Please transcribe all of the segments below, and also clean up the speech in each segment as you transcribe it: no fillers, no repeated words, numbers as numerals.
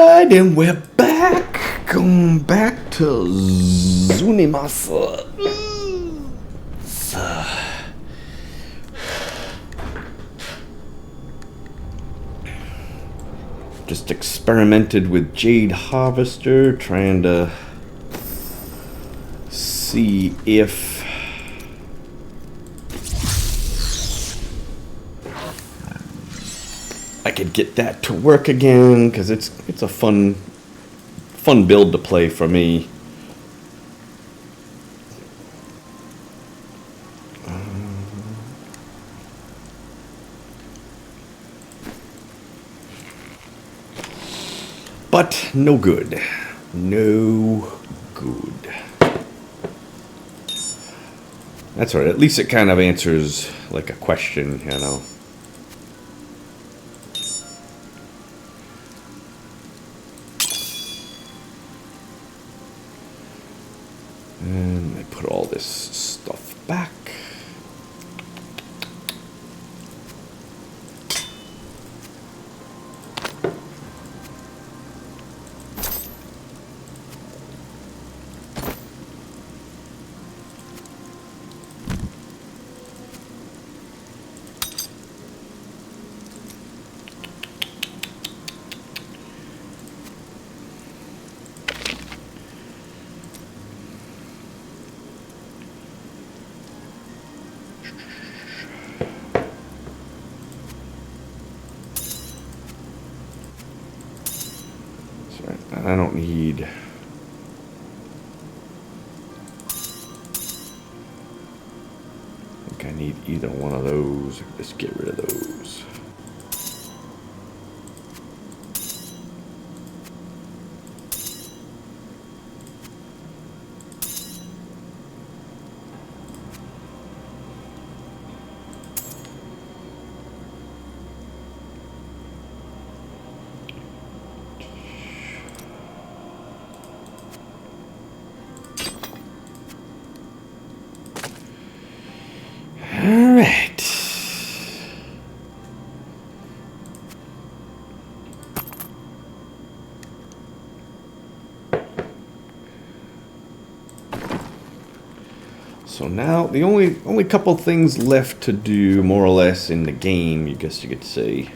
Alright, and we're back. Going back to Zuni Masa. Just experimented with Jade Harvester, trying to see if I could get that to work again, because it's a fun build to play for me. But no good. No good. That's right. At least it kind of answers like a question, you know. And I put all this stuff back. I don't need... I think I need either one of those. Let's get rid of those. Alright. So now the only couple things left to do, more or less, in the game, I guess you could say.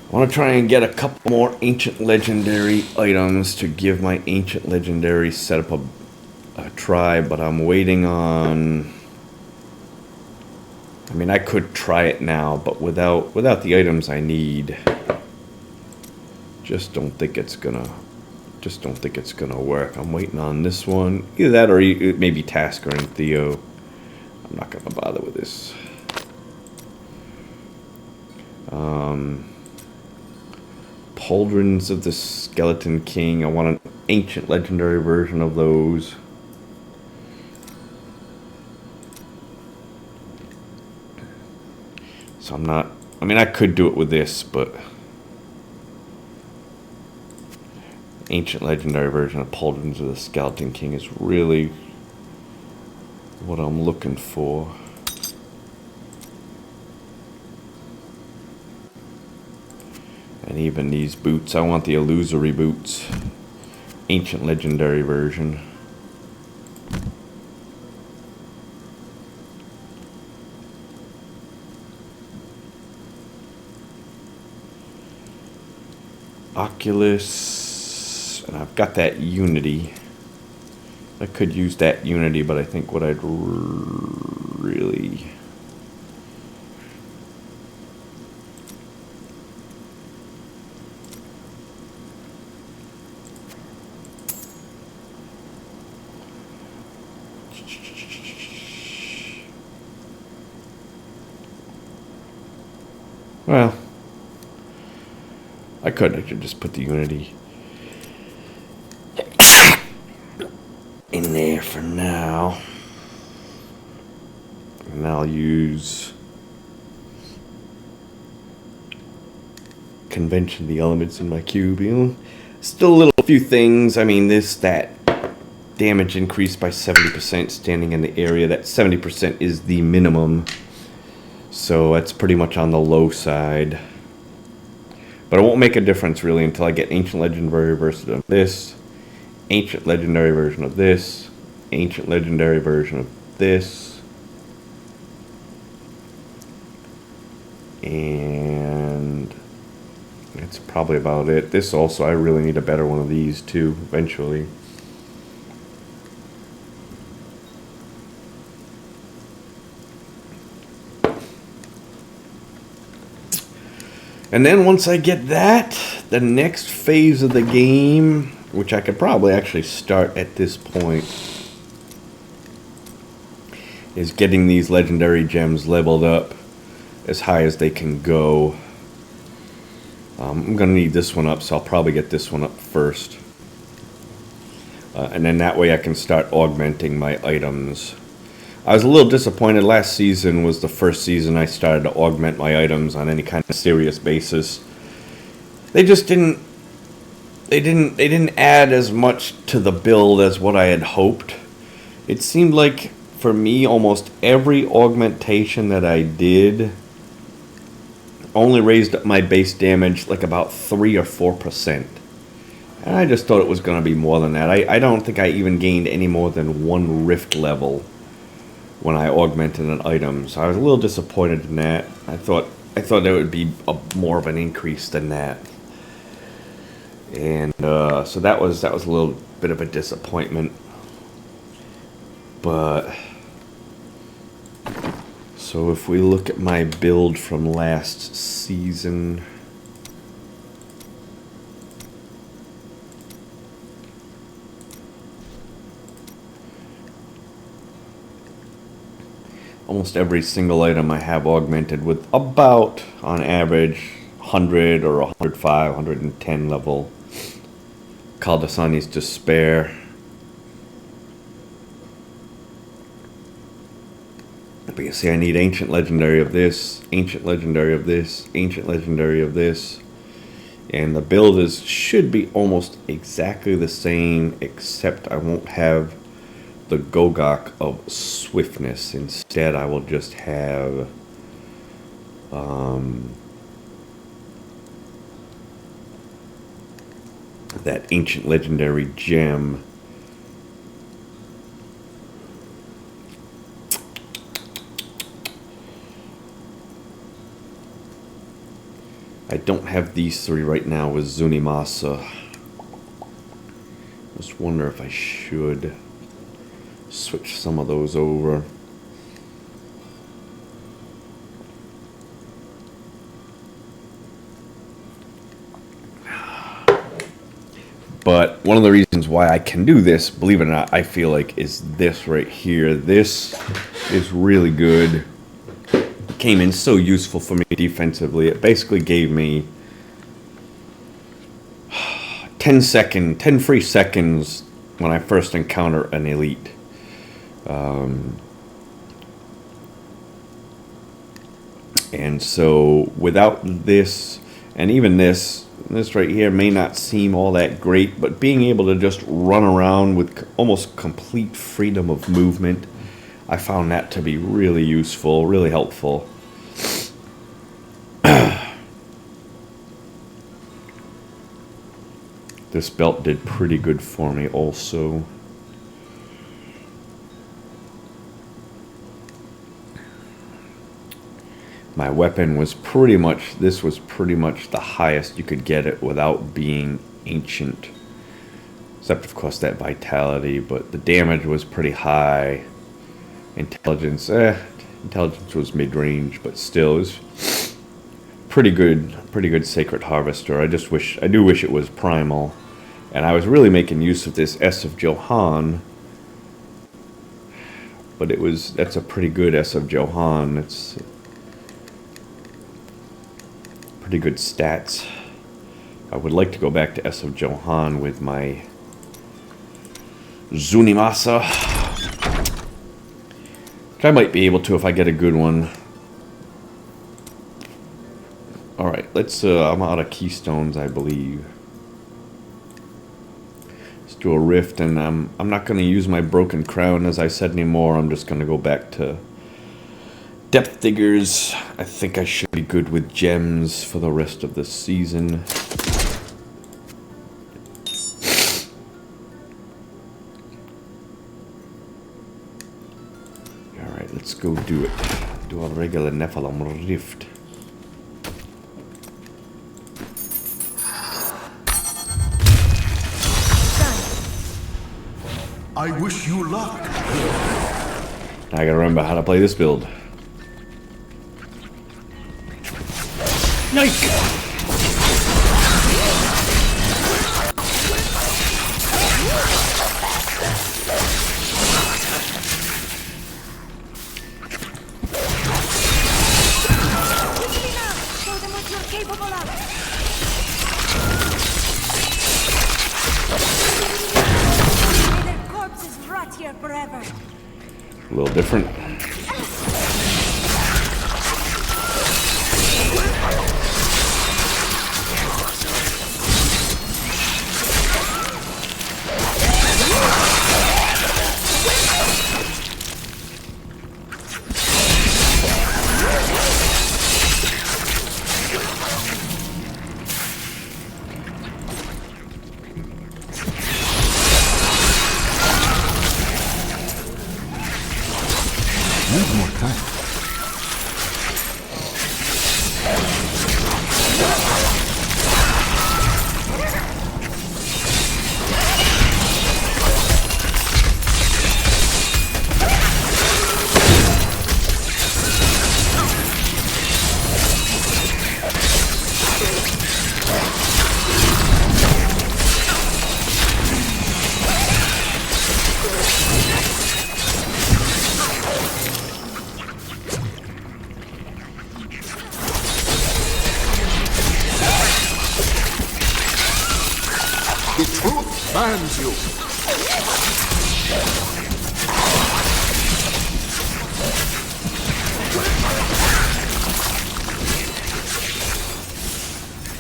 I want to try and get a couple more ancient legendary items to give my ancient legendary setup a try, but I'm waiting on... I mean, I could try it now, but without the items I need, just don't think it's gonna work. I'm waiting on this one, either that or maybe Tasker and Theo. I'm not gonna bother with this. Pauldrons of the Skeleton King. I want an ancient legendary version of those. So I'm not... I mean, I could do it with this, but... Ancient legendary version of Pauldrons of the Skeleton King is really what I'm looking for. And even these boots, I want the illusory boots. Ancient legendary version. Oculus. And I've got that Unity. I could use that Unity, but I think what I'd really... Well, I could just put the Unity in there for now. And I'll use convention, the elements in my cube, you know. Still a few things. I mean, that damage increased by 70% standing in the area. That 70% is the minimum. So that's pretty much on the low side. But it won't make a difference really until I get Ancient Legendary version of this, Ancient Legendary version of this, Ancient Legendary version of this, and that's probably about it. This also, I really need a better one of these too, eventually. And then once I get that, the next phase of the game, which I could probably actually start at this point, is getting these legendary gems leveled up as high as they can go. I'm going to need this one up, so I'll probably get this one up first. And then that way I can start augmenting my items. I was a little disappointed. Last season was the first season I started to augment my items on any kind of serious basis. They just didn't add as much to the build as what I had hoped. It seemed like for me almost every augmentation that I did only raised up my base damage like about 3 or 4%. And I just thought it was going to be more than that. I don't think I even gained any more than 1 rift level when I augmented an item, so I was a little disappointed in that. I thought there would be more of an increase than that, and so that was a little bit of a disappointment. But so if we look at my build from last season. Almost every single item I have augmented with about, on average, 100 or 105, 110 level Kaldasani's Despair. But you see, I need Ancient Legendary of this, Ancient Legendary of this, Ancient Legendary of this. And the build should be almost exactly the same, except I won't have the Gogok of Swiftness. Instead, I will just have that Ancient Legendary gem. I don't have these 3 right now with Zuni Masa. Just wonder if I should switch some of those over. But one of the reasons why I can do this, believe it or not, I feel like is this right here. This is really good. It came in so useful for me defensively. It basically gave me 10 free seconds when I first encounter an elite. And so without this, and even this right here may not seem all that great, but being able to just run around with almost complete freedom of movement, I found that to be really useful, really helpful. This belt did pretty good for me also. My weapon was pretty much, this was pretty much the highest you could get it without being ancient. Except of course that vitality, but the damage was pretty high. Intelligence was mid-range, but still it was pretty good Sacred Harvester. I do wish it was Primal. And I was really making use of this S of Johann. But that's a pretty good S of Johann. It's pretty good stats. I would like to go back to S of Johann with my Zunimasa. Which I might be able to if I get a good one. Alright. let's. I'm out of keystones, I believe. Let's do a rift, and I'm not going to use my broken crown, as I said, anymore. I'm just going to go back to depth diggers. I think I should be good with gems for the rest of the season. Alright, let's go do it. Do a regular Nephilim rift. I wish you luck. I gotta remember how to play this build. Yike! Show them what you're capable of. May their corpses rot here forever. A little different. Need more time. The truth binds you.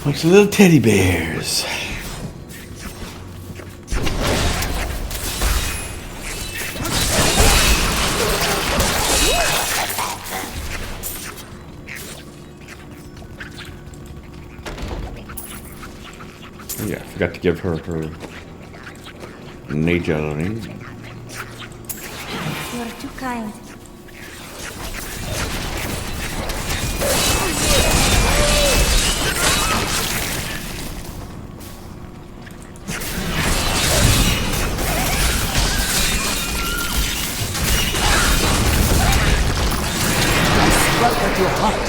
Bunch of little teddy bears. Yeah, I forgot to give her her nature ring. You're too kind. Strike at your heart.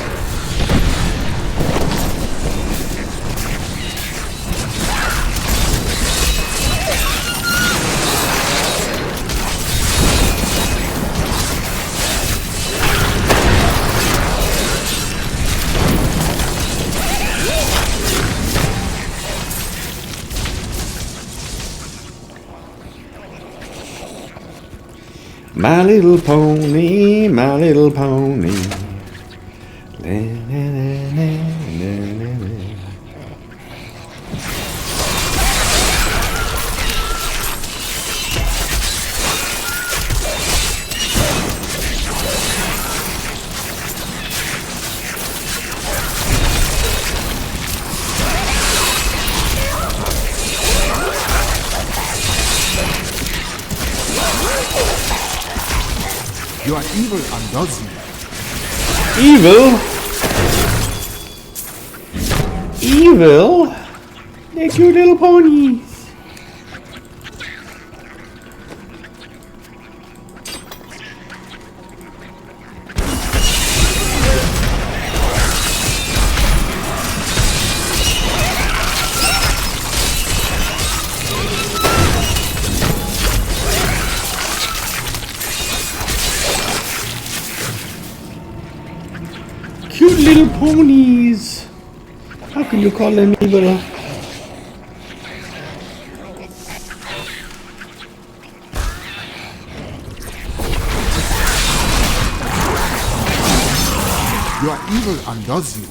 My little pony, my little pony. Na, na, na, na, na, na. You are evil undoes you. Evil? Evil? They're cute little ponies. Cute little ponies. How can you call them evil? You are evil undoes you.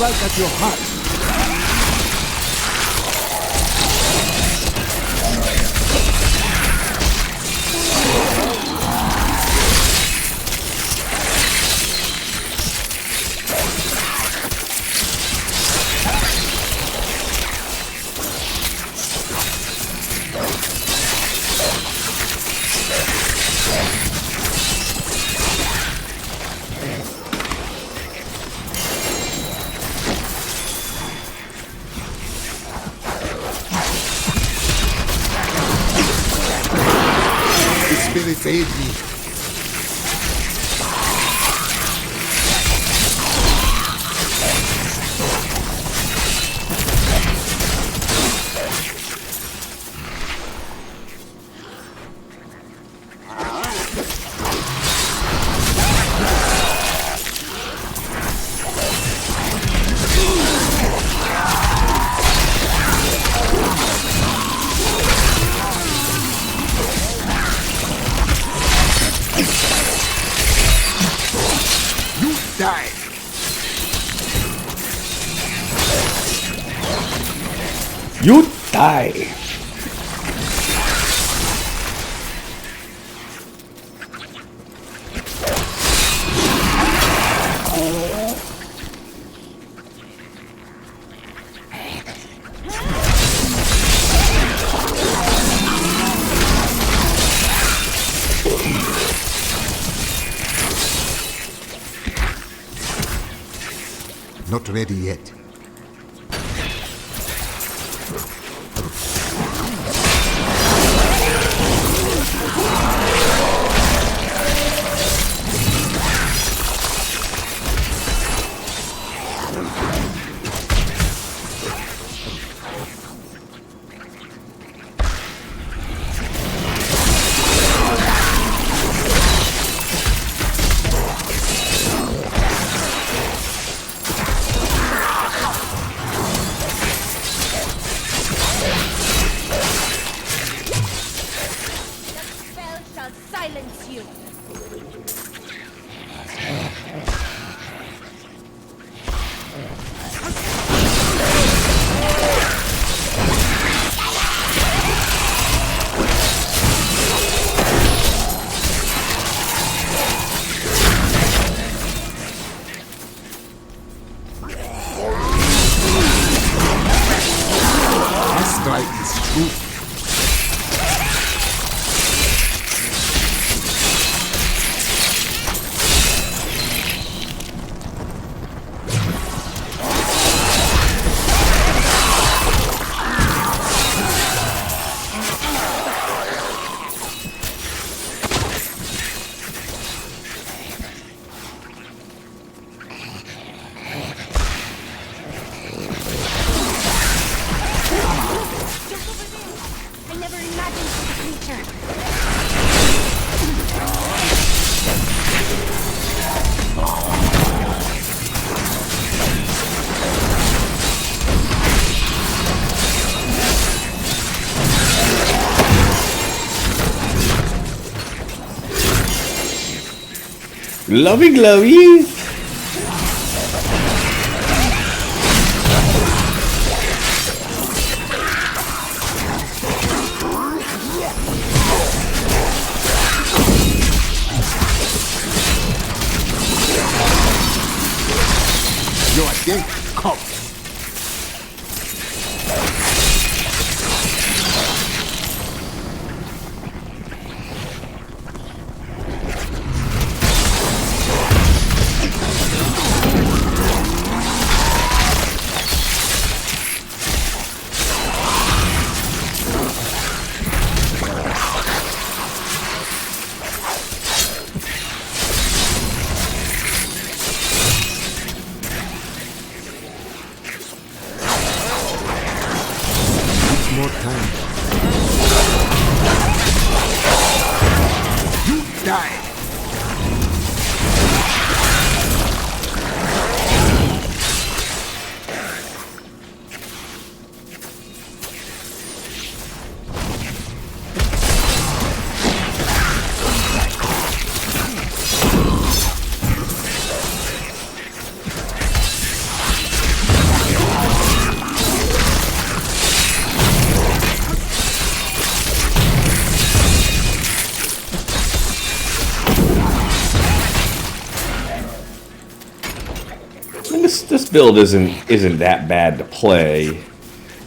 strike at your heart. The spirits aid me. Die. You die. Not ready yet. Silence you! Our strike is true. I never imagined such a creature. Lovey glovies. You are dead. Come. this build isn't that bad to play.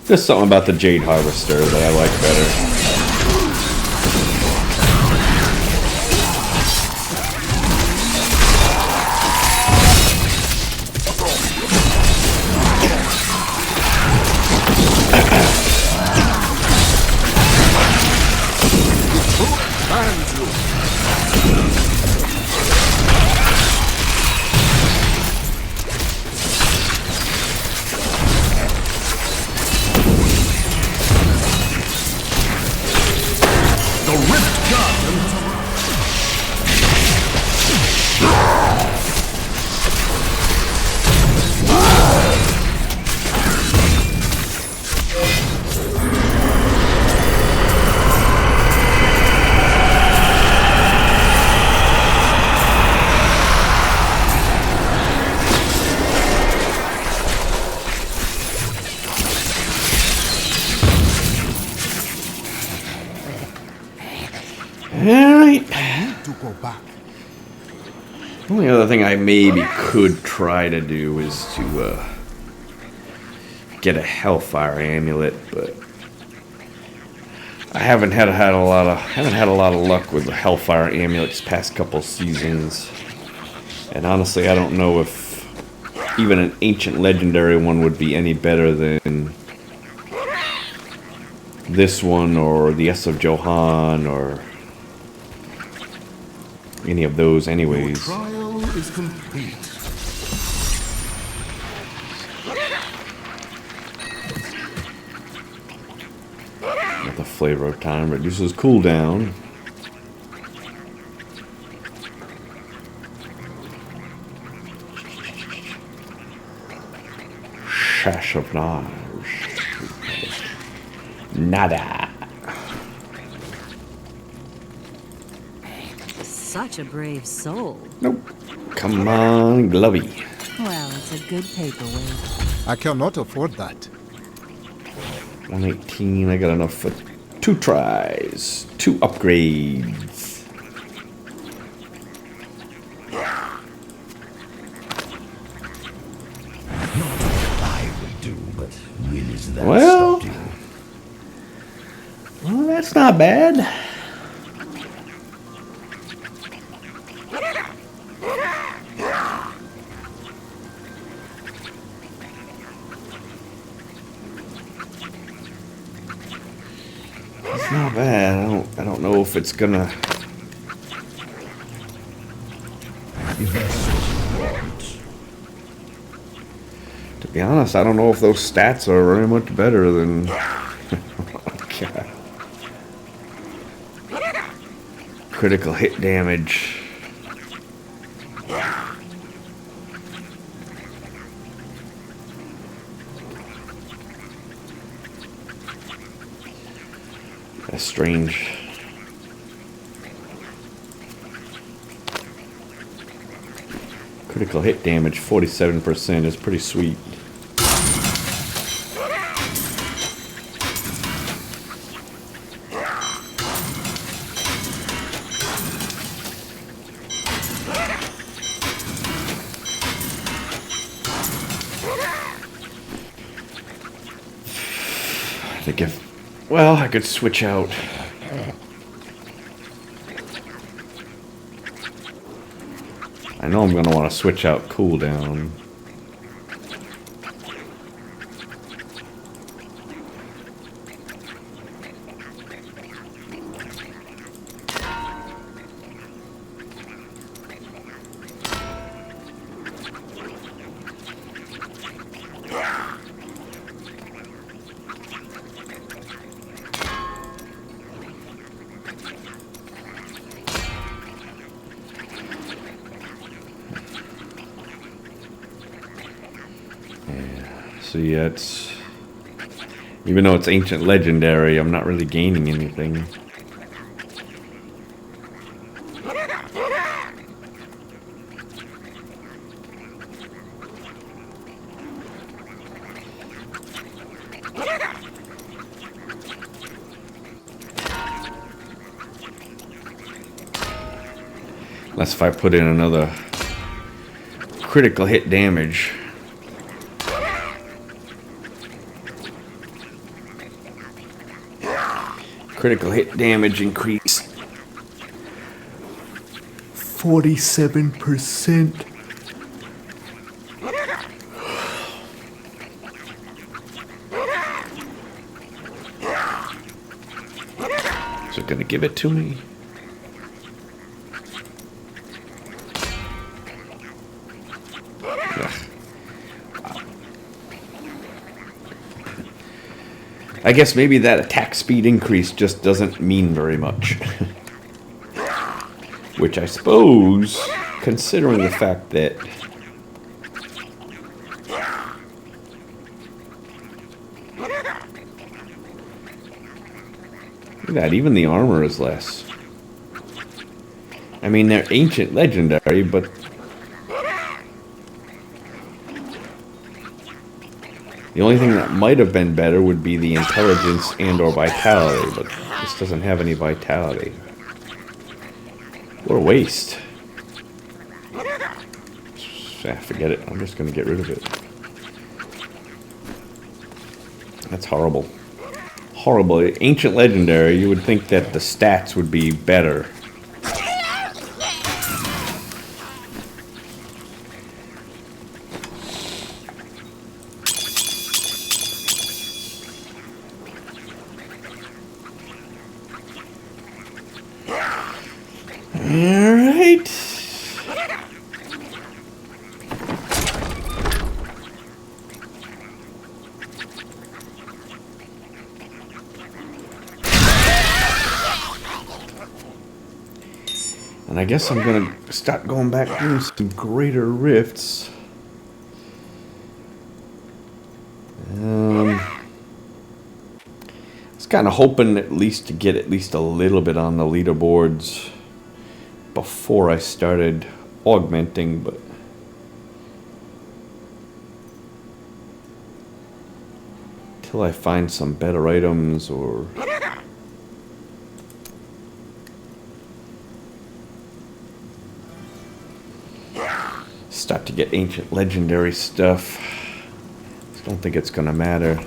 Just something about the Jade Harvester that I like better. Alright. To go back. The only other thing I maybe could try to do is to get a Hellfire amulet, but I haven't had a lot of luck with the Hellfire amulets past couple seasons. And honestly, I don't know if even an ancient legendary one would be any better than this one or the S of Johan or any of those anyways. Trial is complete. With the flavor of time reduces cooldown. Shash of Nage. Nada. Such a brave soul. Nope. Come on, Glovey. Well, it's a good paperweight. I cannot afford that. 118. I got enough for 2 tries. 2 upgrades. I would do, but when is that Well, stopped you? Well, that's not bad. It's not bad. I don't know if it's gonna. If that's what you want. To be honest, I don't know if those stats are very much better than. God. Critical hit damage. That's strange. Critical hit damage 47% is pretty sweet. I think well, I could switch out. I know I'm going to want to switch out cooldown. See, it's even though it's ancient legendary, I'm not really gaining anything. Unless if I put in another critical hit damage. Critical hit damage increase. 47%. Is it gonna give it to me? I guess maybe that attack speed increase just doesn't mean very much. Which I suppose, considering the fact that look at that, even the armor is less. I mean, they're ancient legendary, but the only thing that might have been better would be the intelligence and or vitality, but this doesn't have any vitality. What a waste. Forget it. I'm just going to get rid of it. That's horrible. Horrible. Ancient legendary, you would think that the stats would be better. Alright. And I guess I'm gonna start going back doing some greater rifts. I was kind of hoping at least to get at least a little bit on the leaderboards before I started augmenting, but until I find some better items or start to get ancient legendary stuff, I don't think it's gonna matter.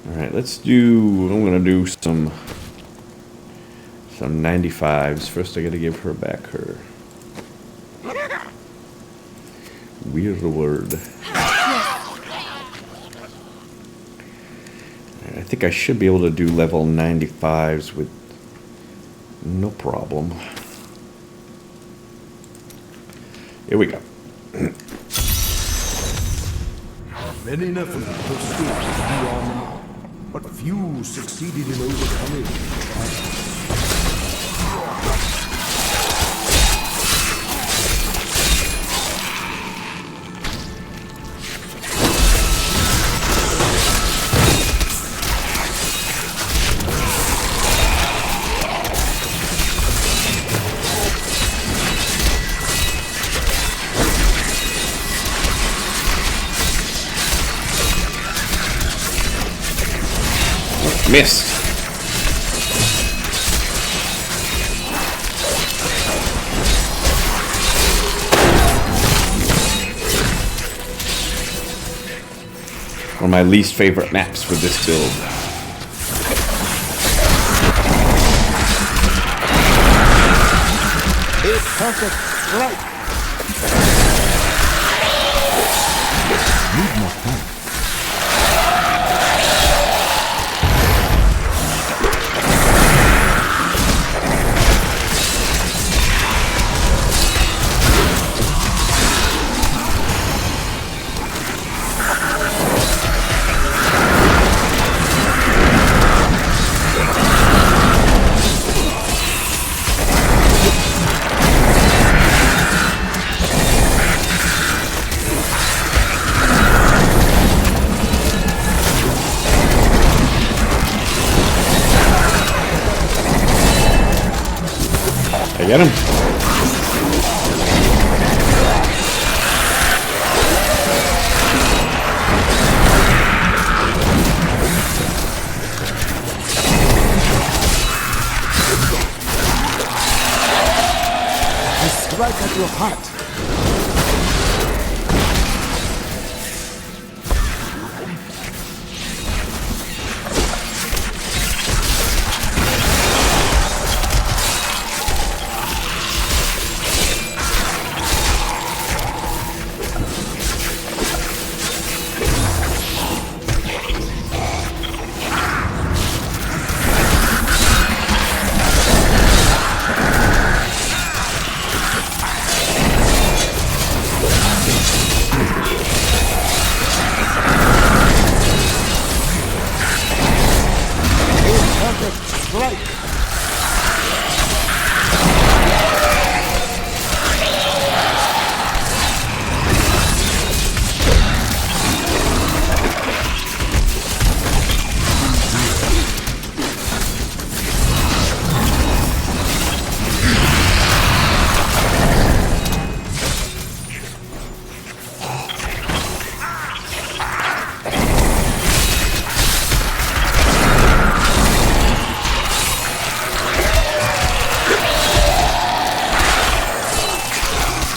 Alright, let's do, I'm gonna do some 95s. First I gotta give her back her weird word. I think I should be able to do level 95s with no problem. Here we go. Many nephews pursued as you are now, but few succeeded in overcoming. Missed. One of my least favorite maps with this build. A perfect strike. Need more time. I get him. I strike at your heart.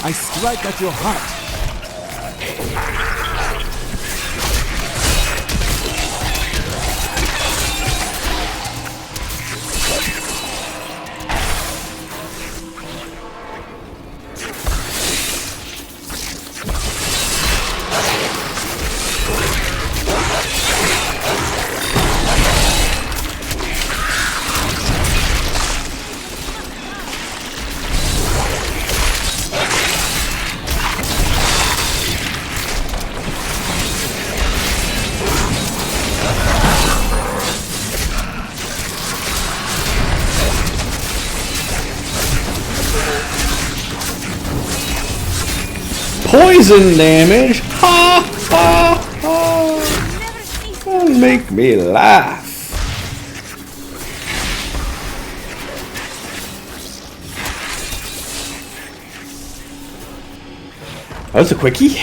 I strike at your heart. Poison damage! Ha ha ha! Don't make me laugh. That was a quickie.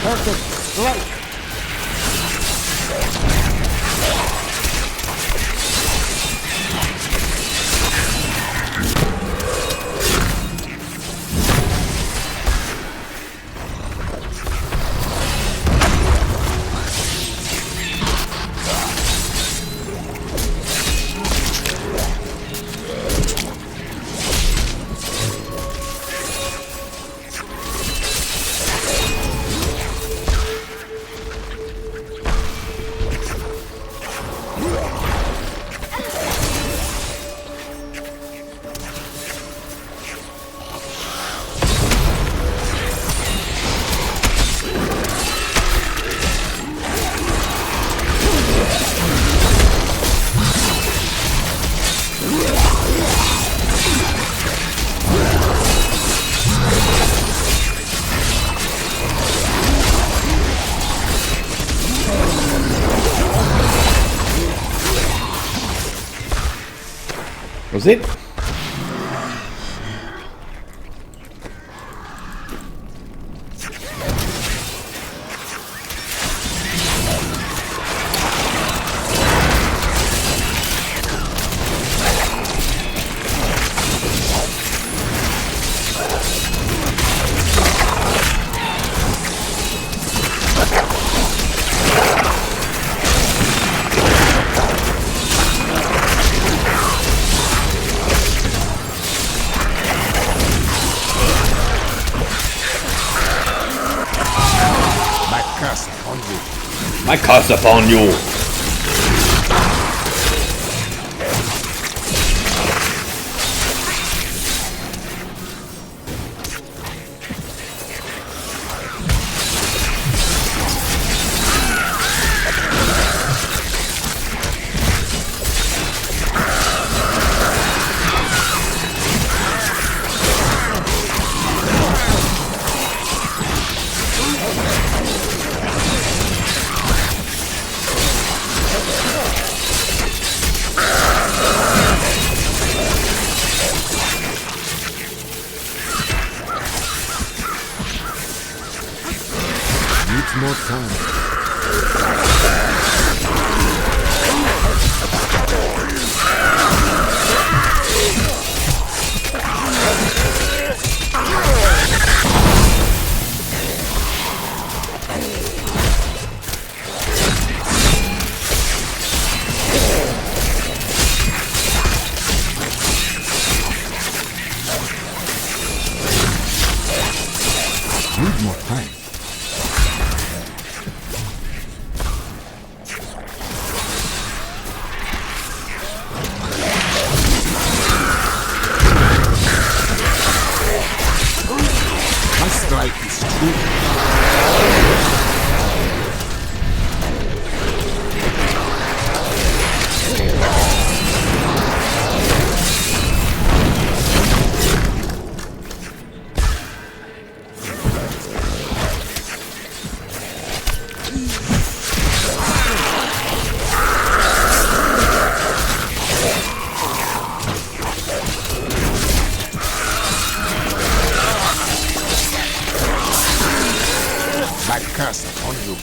Perfect strike. Was it? My curse upon you! More time. Need more time. My strike is true. cast upon you.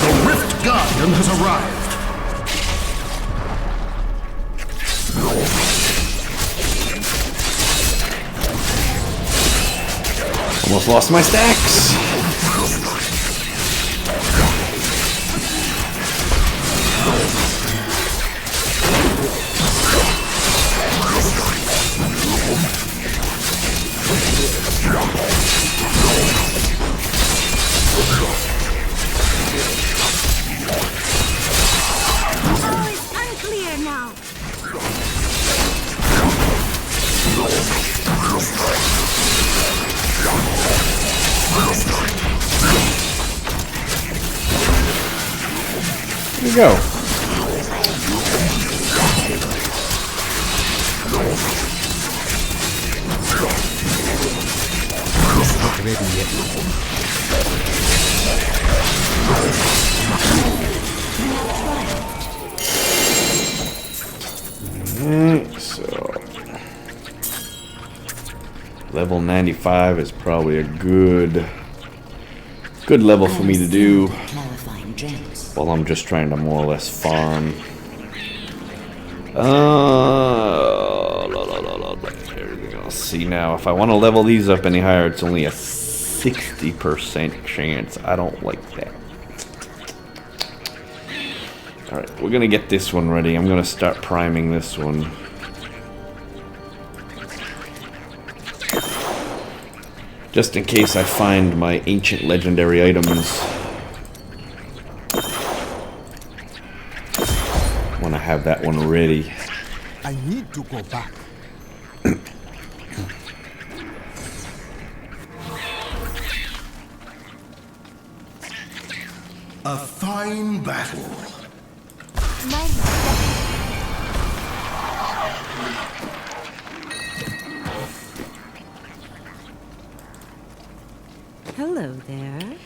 The Rift Guardian has arrived. Almost lost my stacks. All is unclear now. Here we go. So level 95 is probably a good level for me to do while I'm just trying to more or less farm. Let's see now. If I want to level these up any higher, it's only a 60% chance. I don't like that. Alright, we're gonna get this one ready. I'm gonna start priming this one. Just in case I find my ancient legendary items. Want to have that one ready. I need to go back. A fine battle. My Hello there.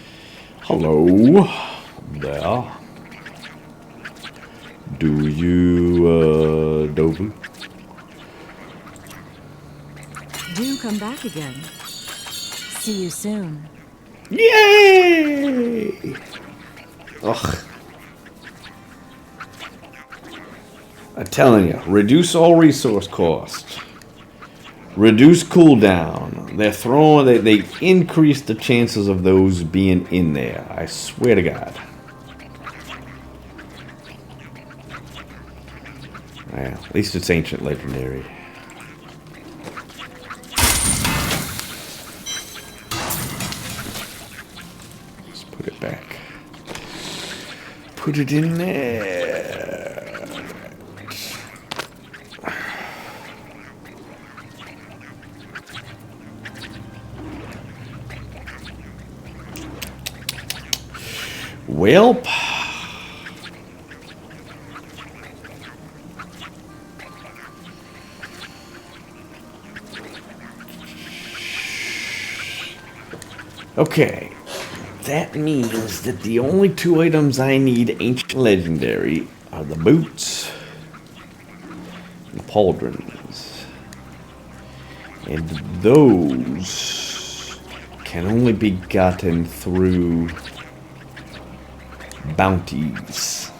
Hello there. Do you, Dobu? Do come back again. See you soon. Yay! Ugh. I'm telling you, reduce all resource costs. Reduce cooldown. They're throwing. They increase the chances of those being in there. I swear to God. Well, at least it's ancient legendary. Let's put it back. Put it in there. Welp. Okay, that means that the only two items I need ancient legendary are the boots and the pauldrons. And those can only be gotten through bounties.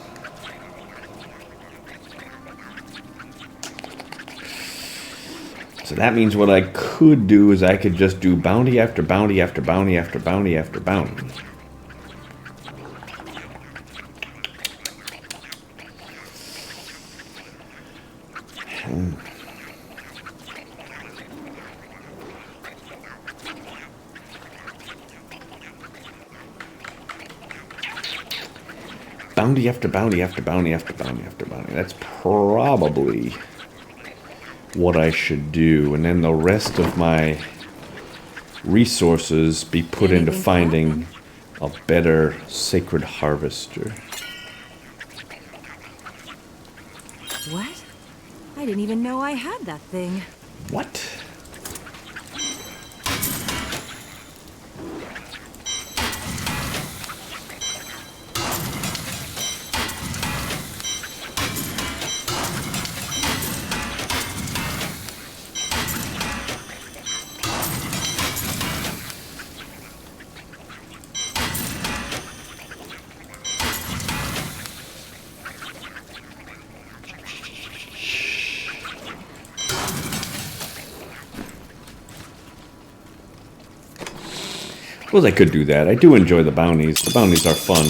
So that means what I could do is I could just do bounty after bounty after bounty after bounty after bounty. Bounty after bounty after bounty after bounty after bounty. That's probably what I should do. And then the rest of my resources be put into finding a better sacred harvester. What? I didn't even know I had that thing. What? Suppose I could do that. I do enjoy the bounties. The bounties are fun.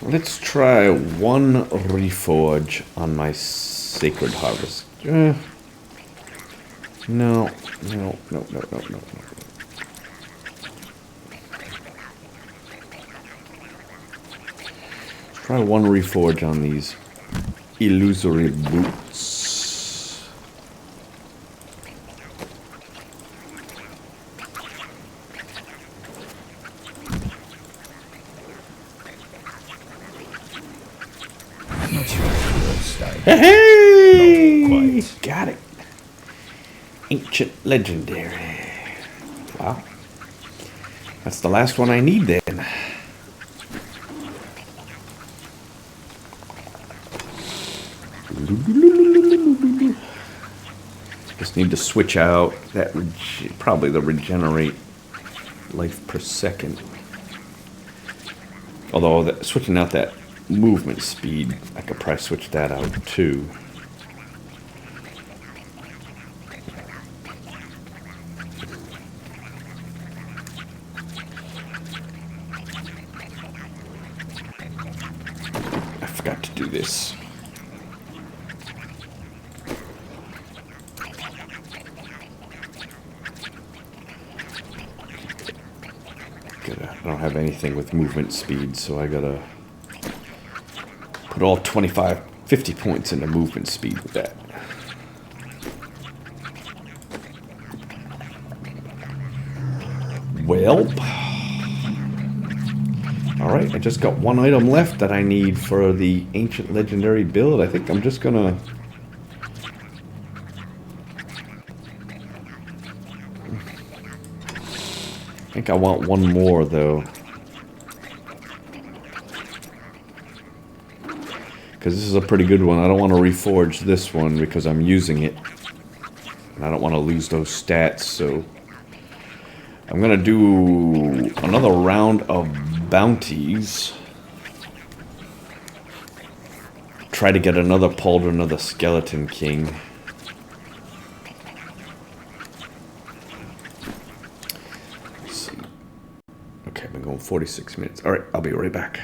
Let's try one reforge on my sacred harvest. No, no, no, no, no, no, no. Let's try one reforge on these illusory boots. Hey! Got it. Ancient legendary. Wow. That's the last one I need then. Just need to switch out that probably the regenerate life per second. Although switching out that movement speed, I could probably switch that out too. I forgot to do this. I don't have anything with movement speed, so I gotta put all 50 points into movement speed with that. Well, alright, I just got one item left that I need for the ancient legendary build. I think I'm just gonna I think I want one more though. Because this is a pretty good one. I don't want to reforge this one because I'm using it. And I don't want to lose those stats, so I'm going to do another round of bounties. Try to get another pauldron of the Skeleton King. Let's see. Okay, I've been going 46 minutes. Alright, I'll be right back.